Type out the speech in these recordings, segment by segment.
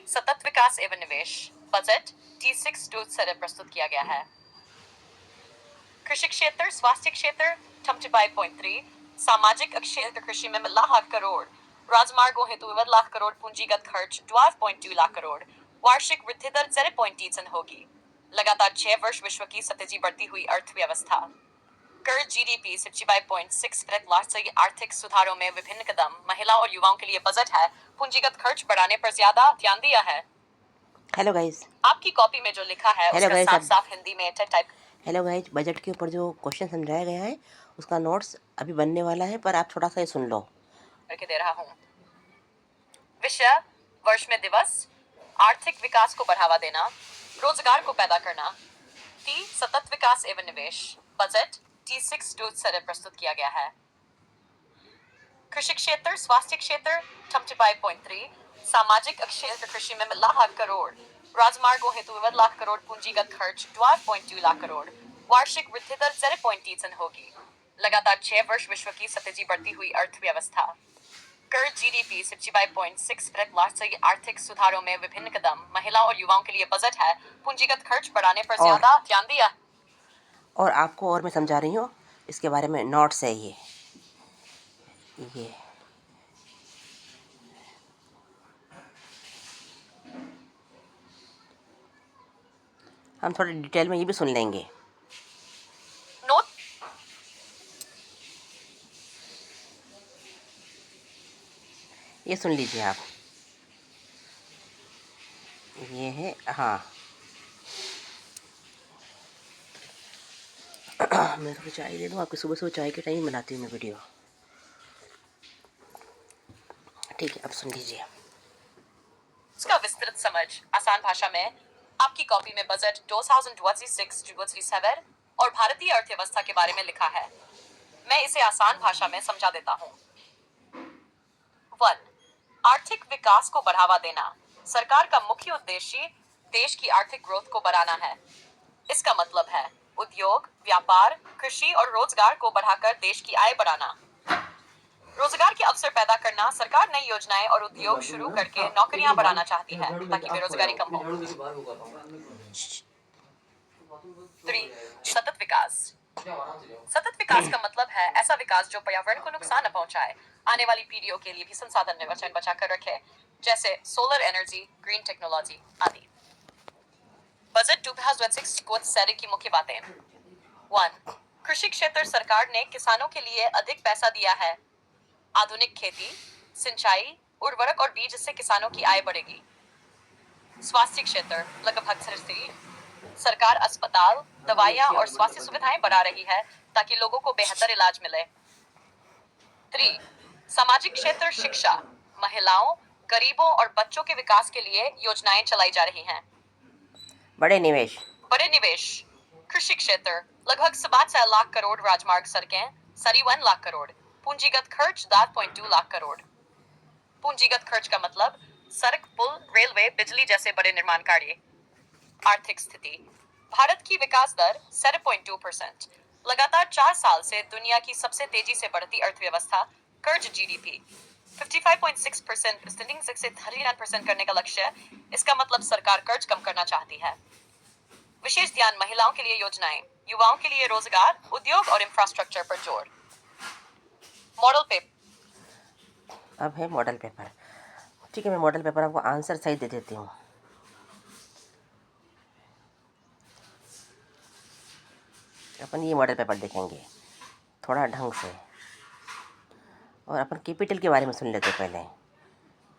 सतत विकास एवं निवेश बजट T6 से प्रस्तुत किया गया है। कृषि क्षेत्र, स्वास्थ्य क्षेत्र 25.3, सामाजिक क्षेत्र कृषि में लाख करोड़, राजमार्गों हेतु 1 लाख करोड़, पूंजीगत खर्च 12.2 लाख करोड़, वार्षिक वृद्धि दर 0.3% होगी। लगातार 6 वर्ष विश्व की तेजी बढ़ती हुई अर्थव्यवस्था। कर GDP 65.6% से आर्थिक सुधारों में विभिन्न कदम, महिला और युवाओं के लिए बजट है, पूंजीगत खर्च बढ़ाने पर ज्यादा ध्यान दिया है। Hello guys. आपकी कॉपी में जो लिखा है हेलो उसका गाइस, साफ साफ हिंदी में टाइप। हेलो गाइस, बजट के ऊपर जो क्वेश्चन समझाया गया है उसका नोट्स अभी बनने वाला है, पर आप थोड़ा सा ये सुन लो। करके दे रहा हूँ। विषय वर्ष में दिवस, आर्थिक विकास को बढ़ावा देना, रोजगार को पैदा करना। टी सतत विकास एवं निवेश बजट T6 से प्रस्तुत किया गया है। कृषि क्षेत्र, स्वास्थ्य क्षेत्र 25.3, सामाजिक क्षेत्र कृषि में लाख करोड़, राजमार्गों हेतु 1 लाख करोड़, पूंजीगत खर्च 12.2 लाख करोड़, वार्षिक वृद्धि दर 0.3% होगी। लगातार 6 वर्ष विश्व की तेजी बढ़ती हुई अर्थव्यवस्था। कर GDP 65.6% से आर्थिक सुधारों में विभिन्न कदम, महिला और युवाओं के लिए बजट है, पूंजीगत खर्च बढ़ाने पर ज्यादा ध्यान दिया। और आपको और मैं समझा रही हूँ, इसके बारे में नोट्स है ये हम थोड़ा डिटेल में ये भी सुन लेंगे। नोट ये सुन लीजिए आप। ये है, हाँ। मैं थोड़ी चाय ले लूँ, आपकी सुबह सुबह चाय के टाइम बनाती हूँ मैं वीडियो। ठीक है, अब सुन लीजिए। इसका विस्तृत समझ आसान भाषा में आपकी कॉपी में बजट 2026-27 और भारतीय अर्थव्यवस्था के बारे में लिखा है। मैं इसे आसान भाषा में समझा देता हूँ। 1. आर्थिक विकास को बढ़ावा देना। सरकार का मुख्य उद्देश्य देश की आर्थिक ग्रोथ को बढ़ाना है। इसका मतलब है उद्योग, व्यापार, कृषि और रोजगार को बढ़ाकर देश की आय बढ़ाना। रोजगार के अवसर पैदा करना। सरकार नई योजनाएं और उद्योग शुरू करके नौकरियां बढ़ाना चाहती है ताकि बेरोजगारी कम हो। 3. सतत विकास। सतत विकास का मतलब है ऐसा विकास जो पर्यावरण को नुकसान न पहुंचाए, आने वाली पीढ़ियों के लिए भी संसाधन में बचा कर रखे, जैसे सोलर एनर्जी, ग्रीन टेक्नोलॉजी आदि। बजट 2026 को की मुख्य बातें। 1. कृषि क्षेत्र, सरकार ने किसानों के लिए अधिक पैसा दिया है। आधुनिक खेती, सिंचाई, उर्वरक और बीज से किसानों की आय बढ़ेगी। स्वास्थ्य क्षेत्र लगभग स्थिर, सरकार अस्पताल, दवाइयां और स्वास्थ्य सुविधाएं बढ़ा रही है ताकि लोगों को बेहतर इलाज मिले। 3. सामाजिक क्षेत्र, शिक्षा, महिलाओं, गरीबों और बच्चों के विकास के लिए योजनाएं चलाई जा रही हैं। बड़े निवेश कृषि क्षेत्र लगभग 7 लाख करोड़, राजमार्ग, सड़कें 1 लाख करोड़, पूंजीगत खर्च 10.2 लाख करोड़। पूंजीगत खर्च का मतलब सड़क, पुल, रेलवे, बिजली जैसे बड़े निर्माण कार्य। आर्थिक स्थिति, भारत की विकास दर 7.2%, लगातार 4 साल से दुनिया की सबसे तेजी से बढ़ती अर्थव्यवस्था। कर्ज GDP 55.6% से 39% करने का लक्ष्य। इसका मतलब सरकार कर्ज कम करना चाहती है। विशेष ध्यान महिलाओं के लिए योजनाएं, युवाओं के लिए रोजगार, उद्योग और इंफ्रास्ट्रक्चर पर जोर। Model paper. अब है मॉडल पेपर। ठीक है, मैं मॉडल पेपर आपको आंसर सही दे देती हूँ। अपन ये मॉडल पेपर देखेंगे थोड़ा ढंग से, और अपन कैपिटल के बारे में सुन लेते। पहले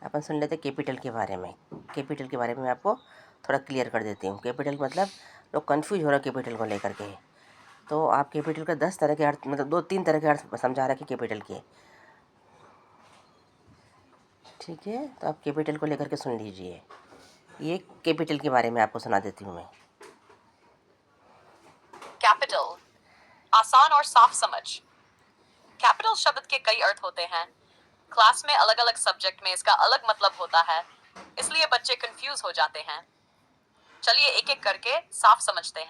अपन सुन लेते कैपिटल के बारे में। कैपिटल के बारे में मैं आपको थोड़ा क्लियर कर देती हूँ। कैपिटल मतलब लोग कंफ्यूज हो रहे हैं कैपिटल को लेकर के। तो आप कैपिटल का 10 तरह के अर्थ, मतलब 2-3 तरह के अर्थ समझा रखे कैपिटल के। ठीक है, तो आप कैपिटल को लेकर के सुन लीजिए। ये कैपिटल के बारे में आपको सुना देती हूँ मैं। कैपिटल आसान और साफ समझ। कैपिटल शब्द के कई अर्थ होते हैं। क्लास में अलग अलग सब्जेक्ट में इसका अलग मतलब होता है, इसलिए बच्चे कंफ्यूज हो जाते हैं। चलिए एक एक करके साफ समझते हैं।